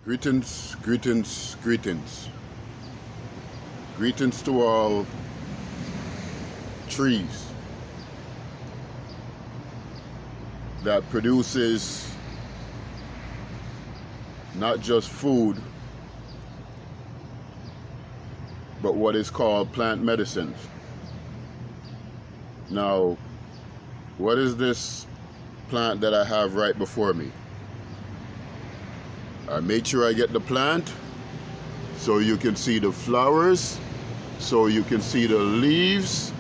Greetings, greetings, greetings. Greetings to all trees that produces not just food, but what is called plant medicines. Now, what is this plant that I have right before me? I made sure I get the plant so you can see the flowers, so you can see the leaves,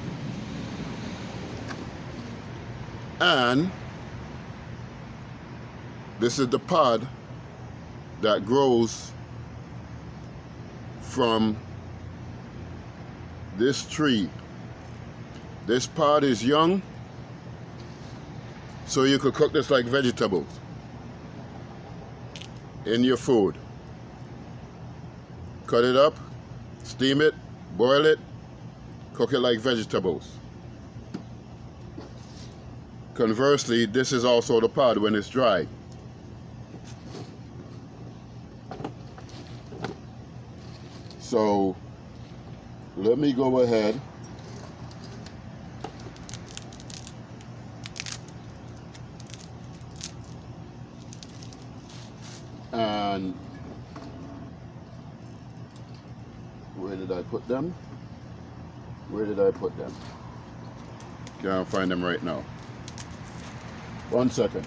and this is the pod that grows from this tree. This pod is young, so you could cook this like vegetables in your food. Cut it up, steam it, boil it, cook it like vegetables. Conversely, this is also the pod when it's dry. So let me go ahead and where did I put them? Where did I put them? Can't find them right now. 1 second.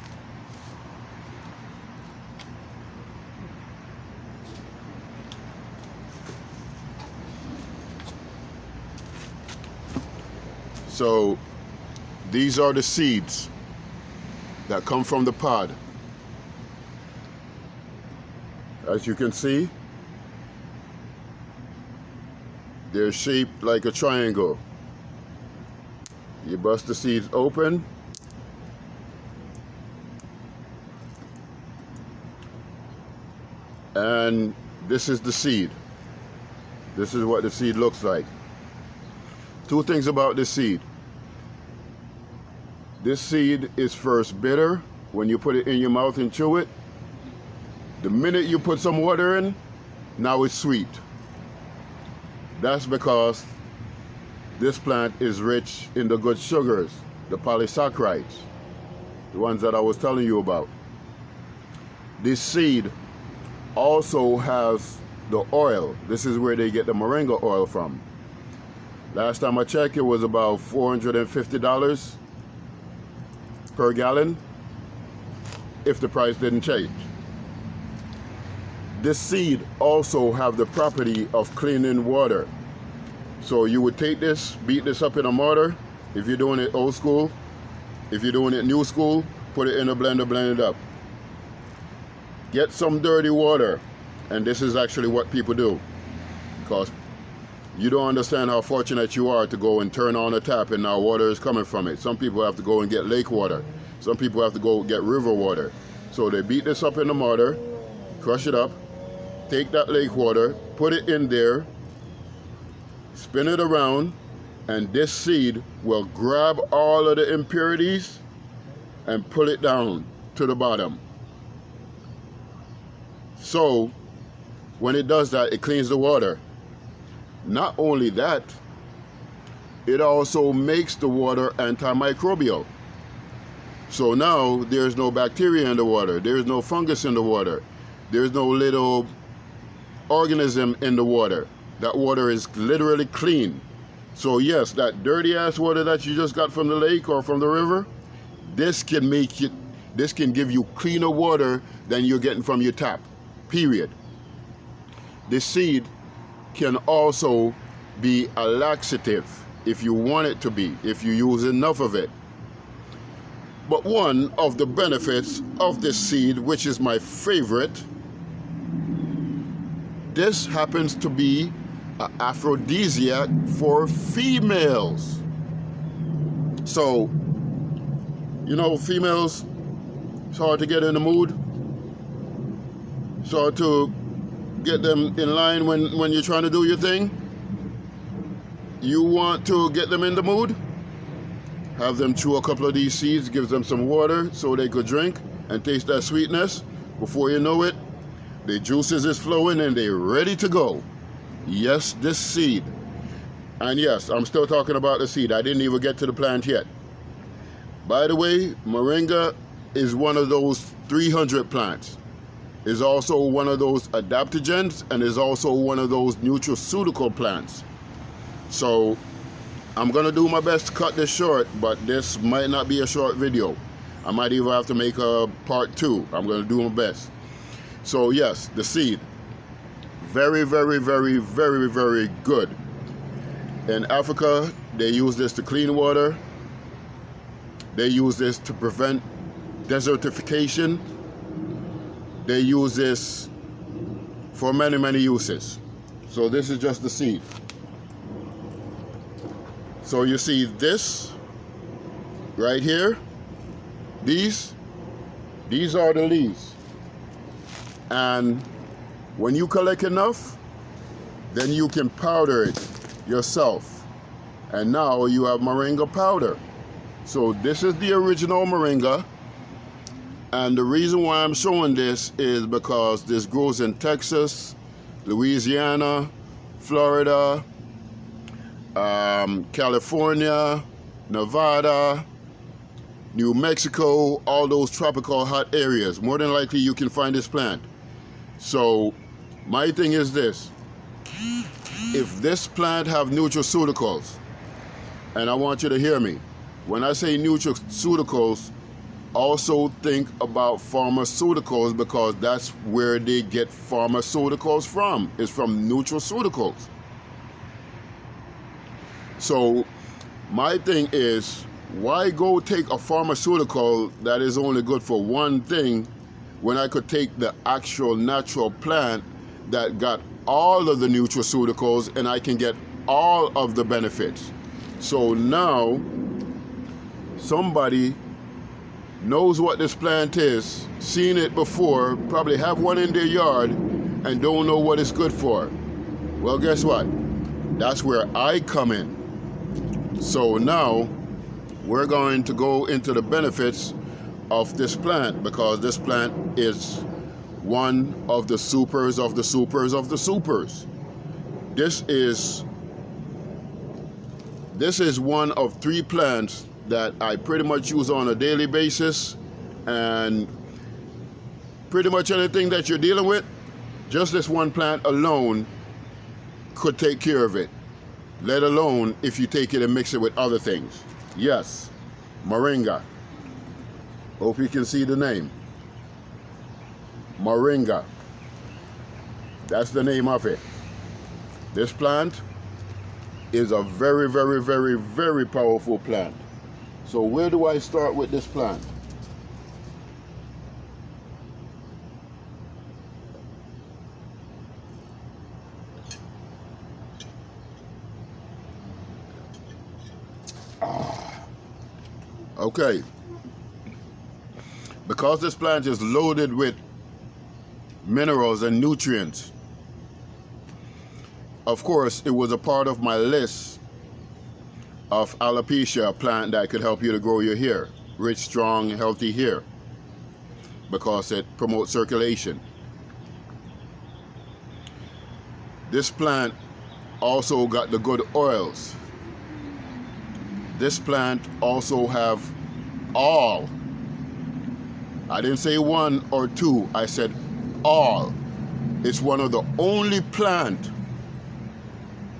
So these are the seeds that come from the pod. As you can see, they're shaped like a triangle. You bust the seeds open, and this is the seed. This is what the seed looks like. Two things about this seed. This seed is first bitter when you put it in your mouth and chew it. The minute you put some water in, now it's sweet. That's because this plant is rich in the good sugars, the polysaccharides, the ones that I was telling you about. This seed also has the oil. This is where they get the moringa oil from. Last time I checked, it was about $450 per gallon, if the price didn't change. This seed also have the property of cleaning water. So you would take this, beat this up in a mortar. If you're doing it old school, if you're doing it new school, put it in a blender, blend it up. Get some dirty water, and this is actually what people do, because you don't understand how fortunate you are to go and turn on a tap and now water is coming from it. Some people have to go and get lake water. Some people have to go get river water. So they beat this up in the mortar, crush it up, take that lake water, put it in there, spin it around, and this seed will grab all of the impurities and pull it down to the bottom. So when it does that, it cleans the water. Not only that, it also makes the water antimicrobial. So now there's no bacteria in the water, there's no fungus in the water, there's no little organism in the water. That water is literally clean. So yes, that dirty ass water that you just got from the lake or from the river, this can give you cleaner water than you're getting from your tap, period. This seed can also be a laxative if you want it to be, if you use enough of it. But one of the benefits of this seed, which is my favorite, this happens to be an aphrodisiac for females. So, you know, females, it's hard to get in the mood. It's hard to get them in line when you're trying to do your thing. You want to get them in the mood? Have them chew a couple of these seeds, give them some water so they could drink and taste that sweetness. Before you know it, The juices is flowing and they're ready to go. Yes, this seed. And yes, I'm still talking about the seed. I didn't even get to the plant yet. By the way, moringa is one of those 300 plants. Is also one of those adaptogens and is also one of those nutraceutical plants. So I'm gonna do my best to cut this short, but this might not be a short video. I might even have to make a part 2. I'm gonna do my best. So yes, the seed. Very, very, very, very, very good. In Africa, they use this to clean water. They use this to prevent desertification. They use this for many, many uses. So this is just the seed. So you see this right here, these are the leaves. And when you collect enough, then you can powder it yourself. And now you have moringa powder. So this is the original moringa. And the reason why I'm showing this is because this grows in Texas, Louisiana, Florida, California, Nevada, New Mexico, all those tropical hot areas. More than likely you can find this plant. So my thing is this. If this plant have nutraceuticals, and I want you to hear me, when I say nutraceuticals, also think about pharmaceuticals, because that's where they get pharmaceuticals from. It's from nutraceuticals. So my thing is, why go take a pharmaceutical that is only good for one thing when I could take the actual natural plant that got all of the nutraceuticals and I can get all of the benefits? So now somebody knows what this plant is, seen it before, probably have one in their yard and don't know what it's good for. Well, guess what? That's where I come in. So now we're going to go into the benefits of this plant, because this plant is one of the supers of the supers of the supers. This is one of 3 plants that I pretty much use on a daily basis, and pretty much anything that you're dealing with, just this one plant alone could take care of it, let alone if you take it and mix it with other things. Yes, moringa. Hope you can see the name. Moringa. That's the name of it. This plant is a very, very, very, very powerful plant. So where do I start with this plant? Okay. Because this plant is loaded with minerals and nutrients, of course, it was a part of my list of alopecia, a plant that could help you to grow your hair, rich, strong, healthy hair, because it promotes circulation. This plant also got the good oils. This plant also have all. I didn't say 1 or 2, I said all. It's one of the only plant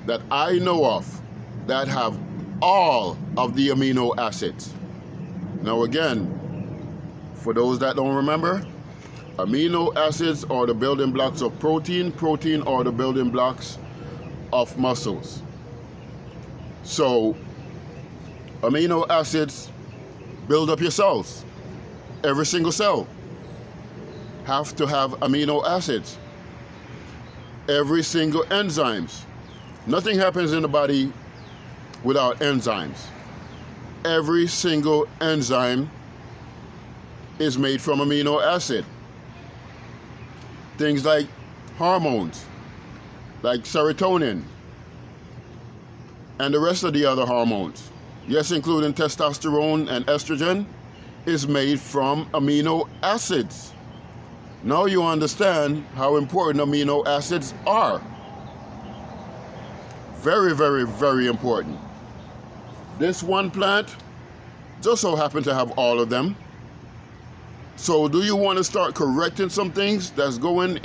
that I know of that have all of the amino acids. Now again, for those that don't remember, amino acids are the building blocks of protein. Protein are the building blocks of muscles. So amino acids build up your cells. Every single cell have to have amino acids. Every single enzymes. Nothing happens in the body without enzymes. Every single enzyme is made from amino acid. Things like hormones, like serotonin, and the rest of the other hormones, yes, including testosterone and estrogen, is made from amino acids. Now you understand how important amino acids are. Very, very, very important. This one plant just so happens to have all of them. So do you want to start correcting some things that's going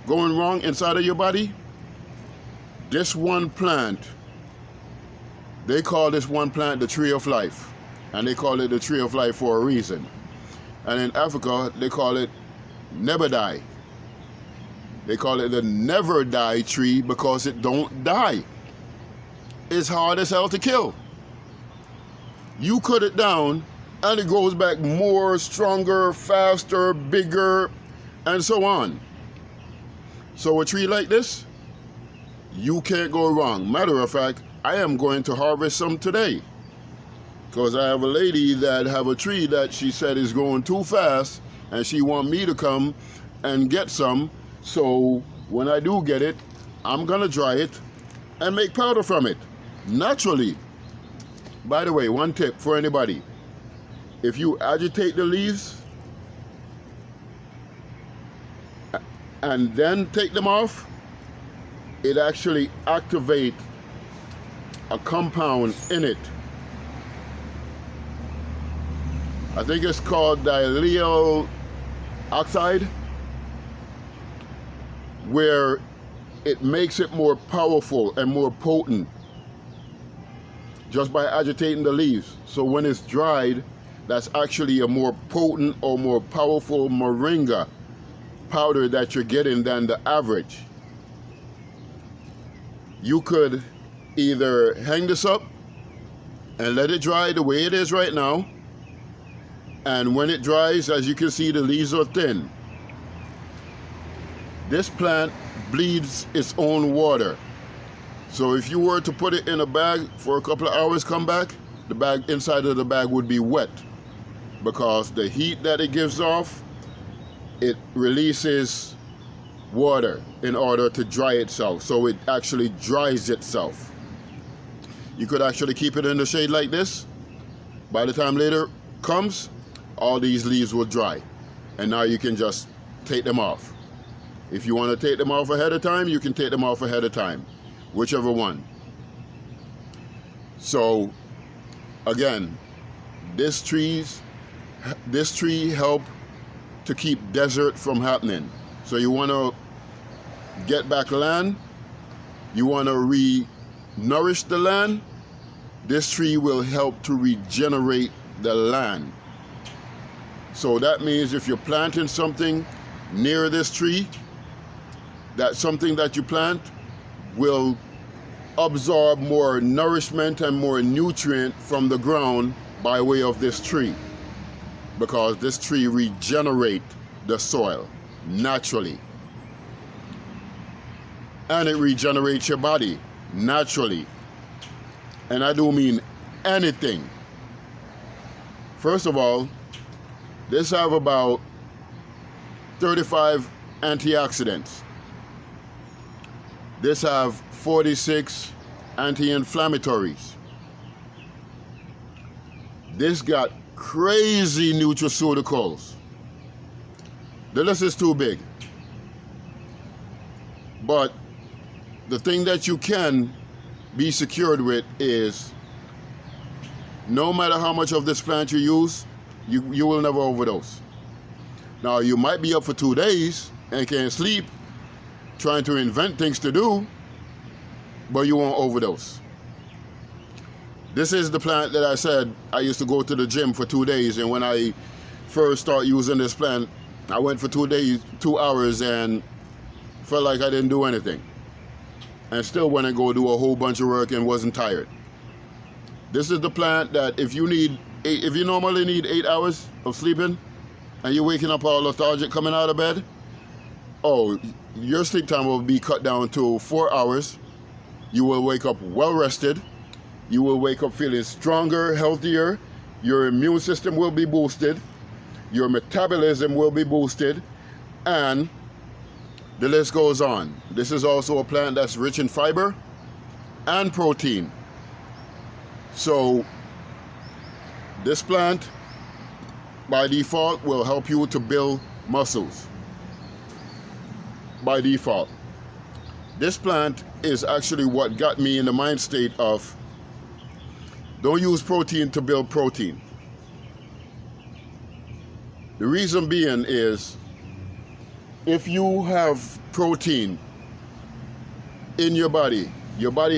wrong inside of your body? This one plant, they call this one plant the tree of life. And they call it the tree of life for a reason. And in Africa, they call it never die. They call it the never die tree because it don't die. It's hard as hell to kill. You cut it down and it grows back more, stronger, faster, bigger, and so on. So a tree like this, you can't go wrong. Matter of fact, I am going to harvest some today because I have a lady that have a tree that she said is growing too fast and she want me to come and get some. So when I do get it, I'm gonna dry it and make powder from it, naturally. By the way, one tip for anybody. If you agitate the leaves and then take them off, it actually activates a compound in it. I think it's called diallyl oxide, where it makes it more powerful and more potent just by agitating the leaves. So when it's dried, that's actually a more potent or more powerful moringa powder that you're getting than the average. You could either hang this up and let it dry the way it is right now, and when it dries, as you can see, the leaves are thin. This plant bleeds its own water. So if you were to put it in a bag for a couple of hours, come back, the bag, inside of the bag would be wet because the heat that it gives off, it releases water in order to dry itself. So it actually dries itself. You could actually keep it in the shade like this. By the time later comes, all these leaves will dry. And now you can just take them off. If you want to take them off ahead of time, you can take them off ahead of time. Whichever one. So again, this tree help to keep desert from happening. So you want to get back land, you want to re-nourish the land, this tree will help to regenerate the land. So that means if you're planting something near this tree, that something that you plant will absorb more nourishment and more nutrient from the ground by way of this tree, because this tree regenerates the soil naturally. And it regenerates your body naturally. And I do mean anything. First of all, this have about 35 antioxidants. This have 46 anti-inflammatories. This got crazy nutraceuticals. The list is too big. But the thing that you can be secured with is no matter how much of this plant you use, you will never overdose. Now, you might be up for 2 days and can't sleep trying to invent things to do, but you won't overdose. This is the plant that I said I used to go to the gym for 2 days, and when I first started using this plant, I went for 2 days, 2 hours, and felt like I didn't do anything. And still went and go do a whole bunch of work and wasn't tired. This is the plant that if you normally need 8 hours of sleeping, and you're waking up all lethargic coming out of bed, oh, your sleep time will be cut down to 4 hours. You will wake up well rested. You will wake up feeling stronger, healthier. Your immune system will be boosted. Your metabolism will be boosted. And the list goes on. This is also a plant that's rich in fiber and protein. So this plant, by default, will help you to build muscles. by default. This plant is actually what got me in the mind state of don't use protein to build protein. The reason being is if you have protein in your body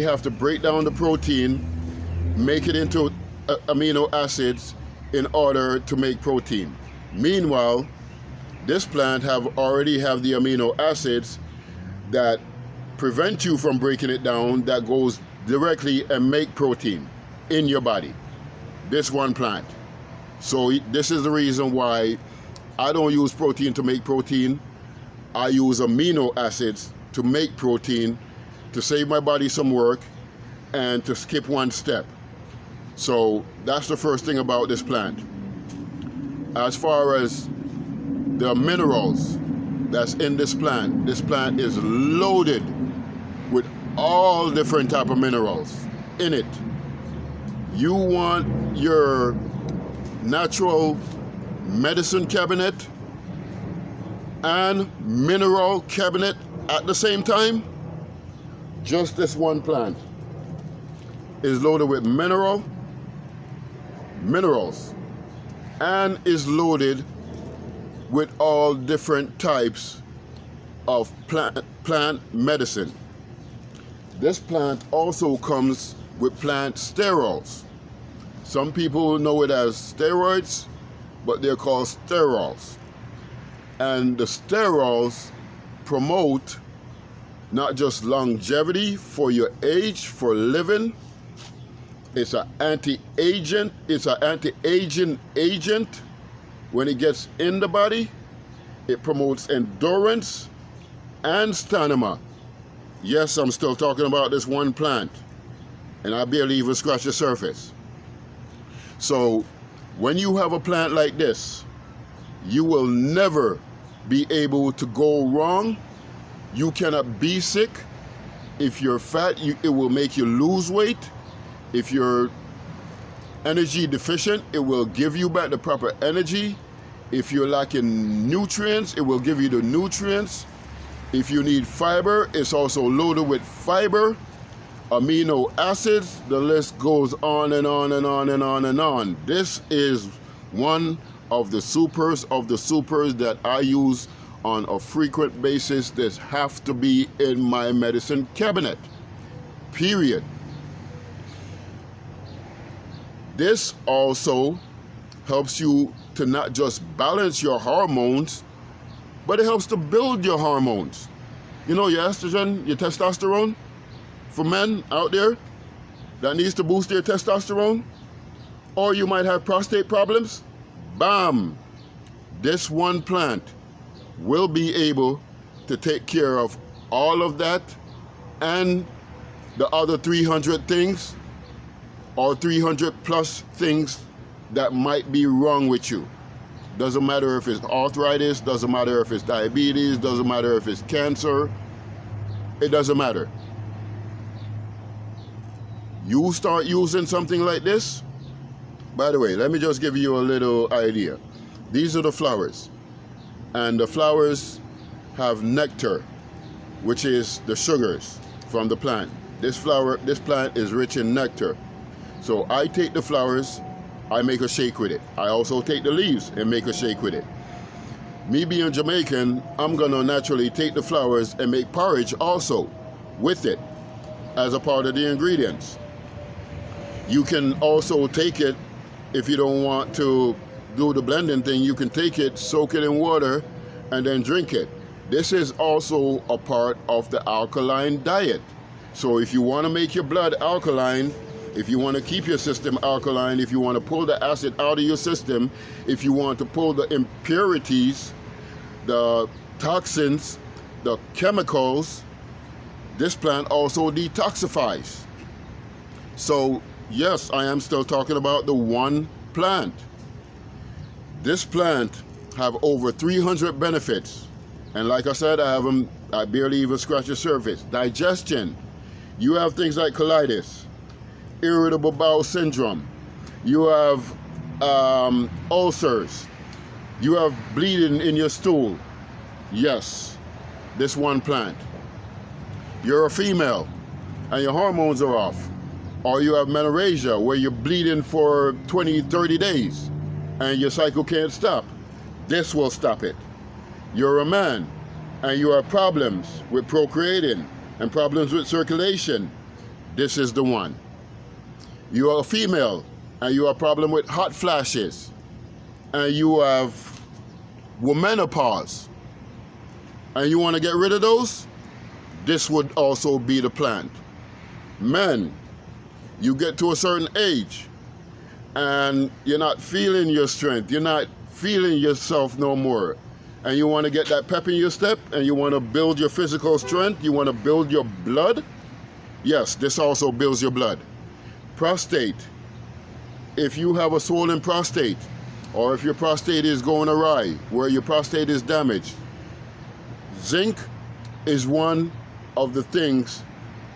have to break down the protein, make it into amino acids in order to make protein. Meanwhile, this plant already have the amino acids that prevent you from breaking it down, that goes directly and make protein in your body. This one plant. So this is the reason why I don't use protein to make protein. I use amino acids to make protein, to save my body some work and to skip one step. So that's the first thing about this plant. As far as the minerals that's in this plant is loaded with all different type of minerals in it. You want your natural medicine cabinet and mineral cabinet at the same time? Just this one plant is loaded with minerals and is loaded with all different types of plant medicine. This plant also comes with plant sterols. Some people know it as steroids, but they're called sterols. And the sterols promote not just longevity for your age, for living. It's an anti-aging agent. When it gets in the body, it promotes endurance and stamina. Yes, I'm still talking about this one plant, and I barely even scratch the surface. So when you have a plant like this, you will never be able to go wrong. You cannot be sick. If you're fat, it will make you lose weight. If you're energy deficient, it will give you back the proper energy. If you're lacking nutrients, it will give you the nutrients. If you need fiber, it's also loaded with fiber, amino acids. The list goes on and on and on and on and on. This is one of the supers that I use on a frequent basis. This have to be in my medicine cabinet, period. This also helps you to not just balance your hormones, but it helps to build your hormones. You know, your estrogen, your testosterone, for men out there that needs to boost their testosterone, or you might have prostate problems, bam, this one plant will be able to take care of all of that and the other 300 things or 300 plus things that might be wrong with you. Doesn't matter if it's arthritis, doesn't matter if it's diabetes, doesn't matter if it's cancer, it doesn't matter. You start using something like this. By the way, let me just give you a little idea. These are the flowers, and the flowers have nectar, which is the sugars from the plant. This plant is rich in nectar. So I take the flowers, I make a shake with it. I also take the leaves and make a shake with it. Me being Jamaican, I'm gonna naturally take the flowers and make porridge also with it as a part of the ingredients. You can also take it, if you don't want to do the blending thing, you can take it, soak it in water, and then drink it. This is also a part of the alkaline diet. So if you want to make your blood alkaline, if you want to keep your system alkaline, if you want to pull the acid out of your system, if you want to pull the impurities, the toxins, the chemicals, this plant also detoxifies. So yes, I am still talking about the one plant. This plant have over 300 benefits. And like I said, I barely even scratch the surface. Digestion. You have things like colitis, irritable bowel syndrome. You have ulcers. You have bleeding in your stool. Yes, this one plant. You're a female and your hormones are off, or you have menorrhagia where you're bleeding for 20, 30 days and your cycle can't stop. This will stop it. You're a man and you have problems with procreating and problems with circulation. This is the one. You are a female and you have a problem with hot flashes and you have menopause and you want to get rid of those, this would also be the plant. Men, you get to a certain age and you're not feeling your strength, you're not feeling yourself no more, and you want to get that pep in your step and you want to build your physical strength, you want to build your blood. Yes, this also builds your blood. Prostate, if you have a swollen prostate, or if your prostate is going awry, where your prostate is damaged, zinc is one of the things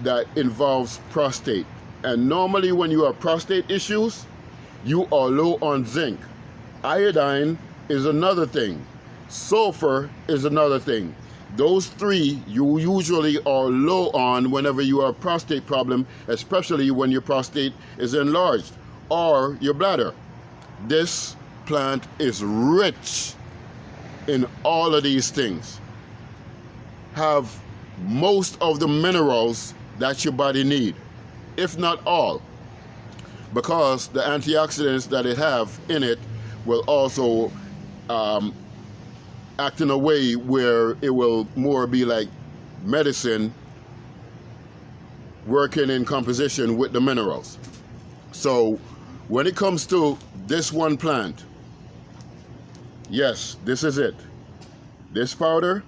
that involves prostate. And normally when you have prostate issues, you are low on zinc. Iodine is another thing. Sulfur is another thing. Those three you usually are low on whenever you have a prostate problem, especially when your prostate is enlarged or your bladder. This plant is rich in all of these things. Have most of the minerals that your body need, if not all, because the antioxidants that it have in it will also act in a way where it will more be like medicine working in composition with the minerals. So when it comes to this one plant, yes, this is it. This powder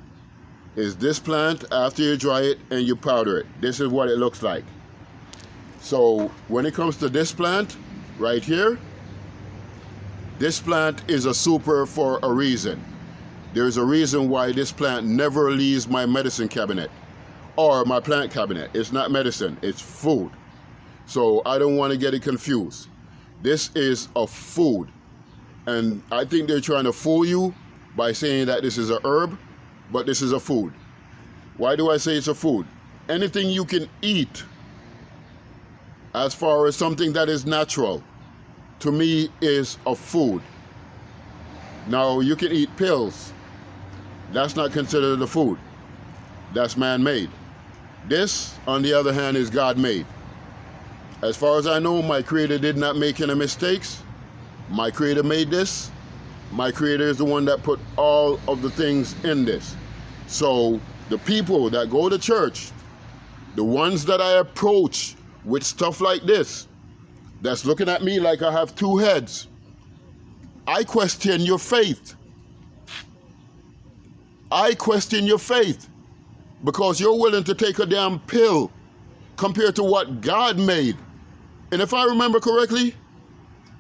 is this plant after you dry it and you powder it. This is what it looks like. So when it comes to this plant right here, this plant is a super for a reason. There's a reason why this plant never leaves my medicine cabinet or my plant cabinet. It's not medicine, it's food. So I don't want to get it confused. This is a food. And I think they're trying to fool you by saying that this is a herb, but this is a food. Why do I say it's a food? Anything you can eat as far as something that is natural, to me is a food. Now you can eat pills. That's not considered a food. That's man-made. This, on the other hand, is God-made. As far as I know, my Creator did not make any mistakes. My Creator made this. My Creator is the one that put all of the things in this. So the people that go to church, the ones that I approach with stuff like this, that's looking at me like I have two heads, I question your faith. I question your faith because you're willing to take a damn pill compared to what God made. And if I remember correctly,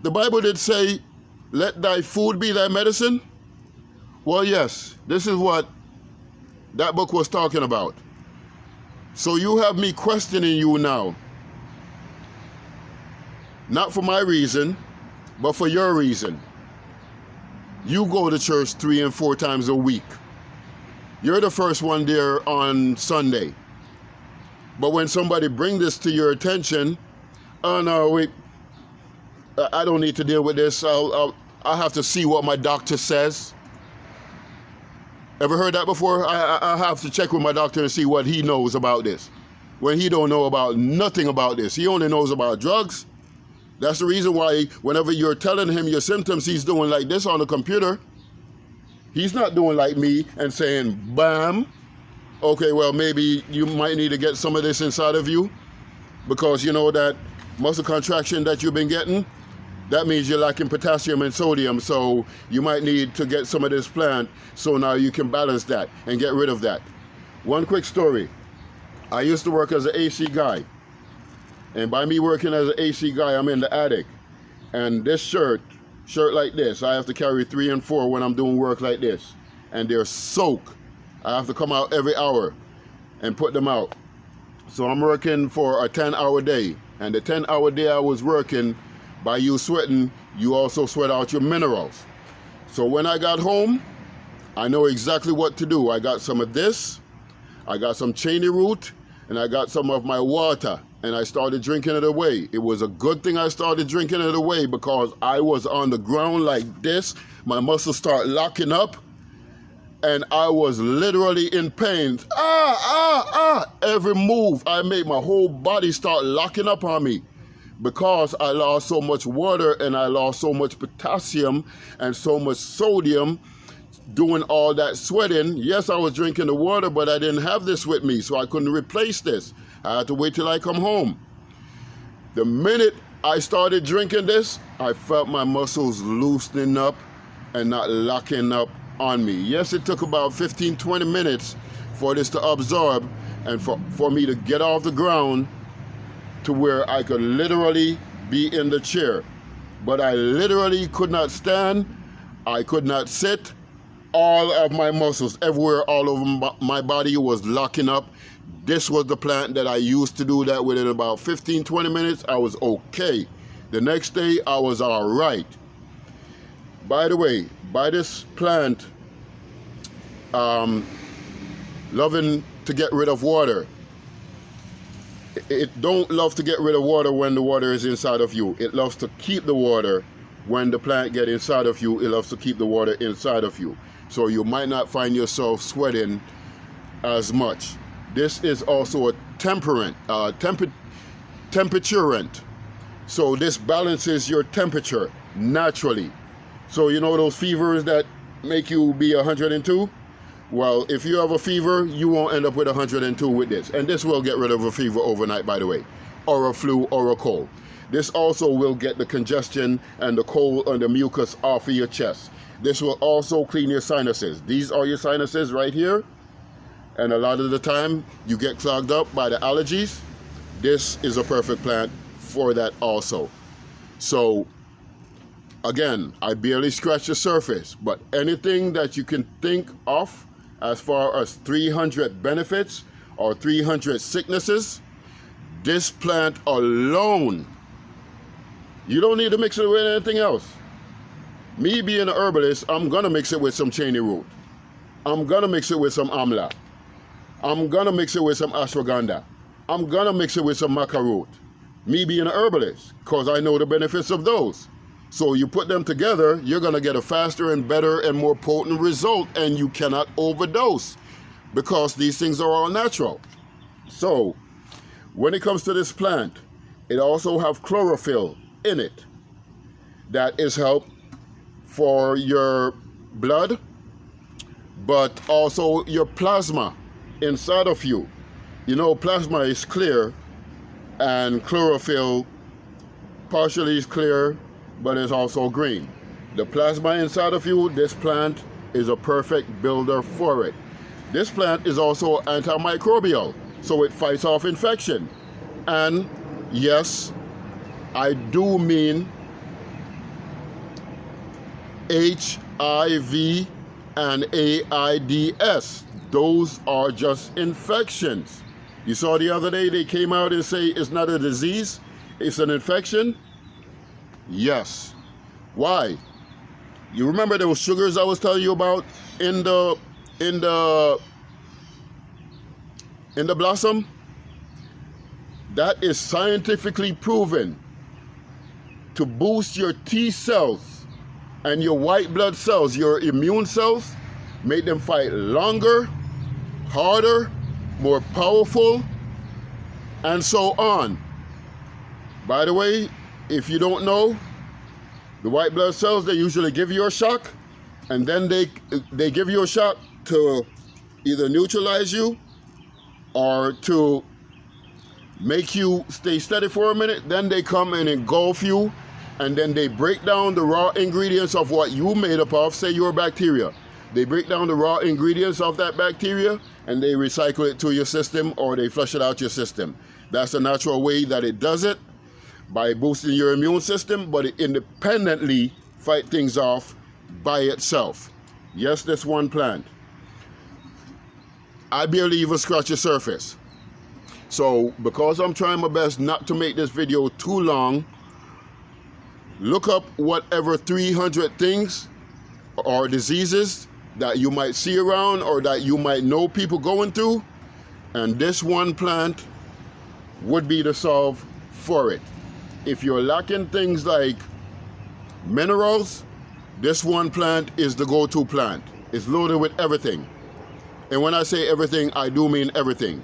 the Bible did say, let thy food be thy medicine. Well, yes, this is what that book was talking about. So you have me questioning you now. Not for my reason, but for your reason. You go to church 3 and 4 times a week. You're the first one there on Sunday. But when somebody brings this to your attention, oh no, wait, I don't need to deal with this. I'll have to see what my doctor says. Ever heard that before? I have to check with my doctor and see what he knows about this. When he don't know about nothing about this. He only knows about drugs. That's the reason why whenever you're telling him your symptoms, he's doing like this on the computer. He's not doing like me and saying, bam, okay, well, maybe you might need to get some of this inside of you because you know that muscle contraction that you've been getting, that means you're lacking potassium and sodium, so you might need to get some of this plant so now you can balance that and get rid of that. One quick story. I used to work as an AC guy. And by me working as an AC guy, I'm in the attic. And this shirt like this, I have to carry 3 and 4 when I'm doing work like this. And they're soaked. I have to come out every hour and put them out. So I'm working for a 10-hour day. And the 10-hour day I was working, by you sweating, you also sweat out your minerals. So when I got home, I know exactly what to do. I got some of this, I got some cheney root, and I got some of my water, and I started drinking it away. It was a good thing I started drinking it away, because I was on the ground like this. My muscles start locking up, and I was literally in pain. Every move I made, my whole body start locking up on me, because I lost so much water, and I lost so much potassium and so much sodium doing all that sweating. Yes, I was drinking the water, but I didn't have this with me, so I couldn't replace this. I had to wait till I come home. The minute I started drinking this, I felt my muscles loosening up and not locking up on me. Yes, it took about 15-20 minutes for this to absorb and for me to get off the ground to where I could literally be in the chair. But I literally could not stand, I could not sit. All of my muscles everywhere, all over my body was locking up. This was the plant that I used to do that within about 15-20 minutes. I was okay. The next day, I was all right. By the way, by this plant, loving to get rid of water. It don't love to get rid of water when the water is inside of you. It loves to keep the water. When the plant get inside of you, it loves to keep the water inside of you. So you might not find yourself sweating as much. This is also a temperant, temperaturant. So this balances your temperature naturally. So you know those fevers that make you be 102? Well, if you have a fever, you won't end up with 102 with this. And this will get rid of a fever overnight, by the way, or a flu or a cold. This also will get the congestion and the cold and the mucus off of your chest. This will also clean your sinuses. These are your sinuses right here. And a lot of the time you get clogged up by the allergies. This is a perfect plant for that also. So again, I barely scratched the surface, but anything that you can think of as far as 300 benefits or 300 sicknesses, this plant alone, you don't need to mix it with anything else. Me being an herbalist, I'm gonna mix it with some cheney root. I'm gonna mix it with some amla. I'm gonna mix it with some ashwagandha. I'm gonna mix it with some maca root. Me being an herbalist, because I know the benefits of those. So you put them together, you're gonna get a faster and better and more potent result, and you cannot overdose because these things are all natural. So when it comes to this plant, it also have chlorophyll in it. That is help for your blood, but also your plasma inside of you. You know, plasma is clear, and chlorophyll partially is clear, but it's also green. The plasma inside of you, this plant is a perfect builder for it. This plant is also antimicrobial, so it fights off infection. And yes, I do mean HIV and AIDS. Those are just infections. You saw the other day they came out and say it's not a disease, it's an infection. Yes. Why? You remember those sugars I was telling you about in the blossom? That is scientifically proven to boost your T cells and your white blood cells, your immune cells, make them fight longer, harder, more powerful, and so on. By the way, if you don't know, the white blood cells, they usually give you a shock, and then they give you a shock to either neutralize you or to make you stay steady for a minute. Then they come and engulf you, and then they break down the raw ingredients of what you made up of, say your bacteria. They break down the raw ingredients of that bacteria, and they recycle it to your system, or they flush it out your system. That's the natural way that it does it, by boosting your immune system, but it independently fight things off by itself. Yes, this one plant. I barely even scratch the surface. So because I'm trying my best not to make this video too long, look up whatever 300 things or diseases that you might see around or that you might know people going through, And this one plant would be the solve for it. If you're lacking things like minerals, this one plant is the go-to plant. It's loaded with everything. And when I say everything, I do mean everything.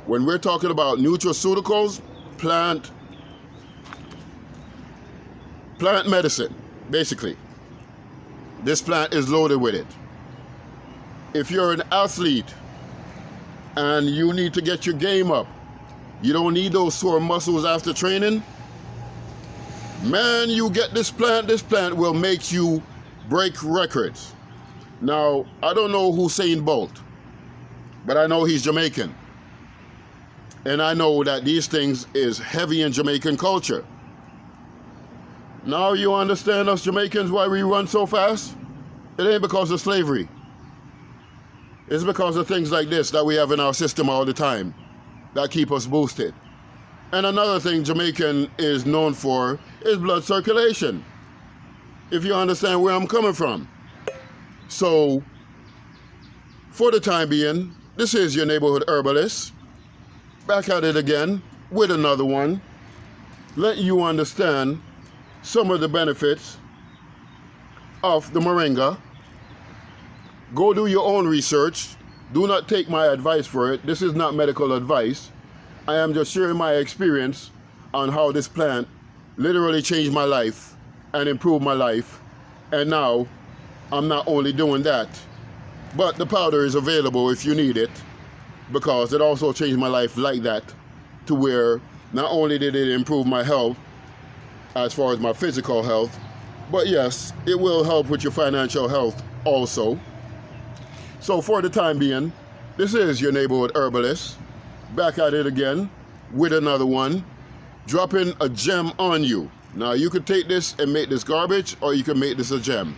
When we're talking about nutraceuticals, plant medicine, basically. This plant is loaded with it. If you're an athlete and you need to get your game up, you don't need those sore muscles after training, man, you get this plant will make you break records. Now, I don't know Usain Bolt, but I know he's Jamaican. And I know that these things is heavy in Jamaican culture. Now you understand us Jamaicans why we run so fast? It ain't because of slavery. It's because of things like this that we have in our system all the time that keep us boosted. And another thing Jamaican is known for is blood circulation, if you understand where I'm coming from. So, for the time being, this is your neighborhood herbalist, back at it again with another one, letting you understand some of the benefits of the moringa. Go do your own research. Do not take my advice for it. This is not medical advice. I am just sharing my experience on how this plant literally changed my life and improved my life. And now I'm not only doing that, but the powder is available if you need it, because it also changed my life like that, to where not only did it improve my health as far as my physical health, but yes, it will help with your financial health also. So for the time being, this is your neighborhood herbalist, back at it again with another one, dropping a gem on you. Now you could take this and make this garbage, or you can make this a gem.